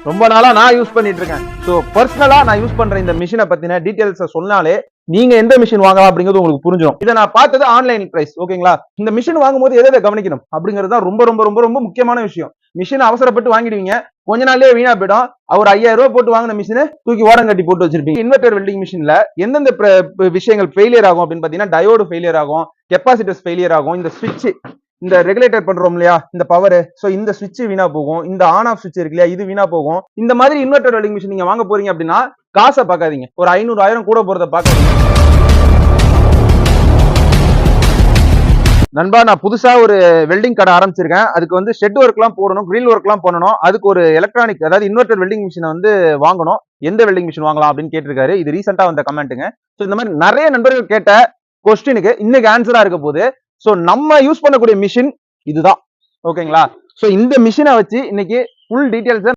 ரொம்ப நாளா நான் யூஸ் பண்ணிட்டு இருக்கேன். ஸோ பர்சனலா நான் யூஸ் பண்ற இந்த மிஷினை பத்தின டீடைல்ஸ் சொன்னாலே நீங்க எந்த மிஷின் வாங்கலாம் அப்படிங்கிறது உங்களுக்கு புரிஞ்சிடும். இதை நான் பார்த்தது ஆன்லைன் பிரைஸ், ஓகேங்களா? இந்த மிஷின் வாங்கும்போது எதை கவனிக்கணும் அப்படிங்கிறது தான் ரொம்ப ரொம்ப ரொம்ப ரொம்ப முக்கியமான விஷயம். மிஷின் அவசரப்பட்டு வாங்கிடுவீங்க, கொஞ்ச நாள்லயே வீணா போயிடும். அவர் 5000 ரூபாய் போட்டு வாங்கின மிஷினை தூக்கி ஓரம் கட்டி போட்டு வச்சிருப்பீங்க. இன்வெர்டர் வெல்டிங் மிஷின்ல எந்தெந்த விஷயங்கள் ஃபெயிலியர் ஆகும் அப்படின்னு பாத்தீங்கன்னா, டயோடு ஃபெயிலியர் ஆகும், கெப்பாசிட்டர்ஸ் ஃபெயிலியர் ஆகும், இந்த ஸ்விட்ச், இந்த ரெகுலேட்டர் பண்றோம் இல்லையா, இந்த பவர், சோ இந்த சுவிட்ச் வீணா போகும், இந்த ஆன் ஆஃப் சுவிட்ச் இருக்கு இல்லையா, இது வீணா போகும். இந்த மாதிரி இன்வெர்டர் வெல்டிங் மிஷின் நீங்க வாங்க போறீங்க அப்படின்னா காசை பார்க்காதீங்க, ஒரு 500 1000 கூட போறத பார்க்காதீங்க. நண்பா, நான் புதுசா ஒரு வெல்டிங் கடை ஆரம்பிச்சிருக்கேன். அதுக்கு வந்து ஷெட் ஒர்க் எல்லாம் போடணும், கிரில் ஒர்க் எல்லாம் பண்ணணும். அதுக்கு ஒரு எலக்ட்ரானிக், அதாவது இன்வெர்டர் வெல்டிங் மிஷினை வந்து வாங்கணும். எந்த வெல்டிங் மிஷின் வாங்கலாம் அப்படின்னு கேட்டிருக்காரு. இது ரீசெண்டா வந்த கமெண்ட்டுங்க. சோ இந்த மாதிரி நிறைய நண்பர்கள் கேட்ட கொஸ்டினுக்கு இன்னைக்கு ஆன்சரா இருக்க போகுது. சோ நம்ம யூஸ் பண்ணக்கூடிய மிஷின் இதுதான், ஓகேங்களா? சோ இந்த மிஷினை வச்சு இன்னைக்கு ஃபுல் டீடைல்ஸ்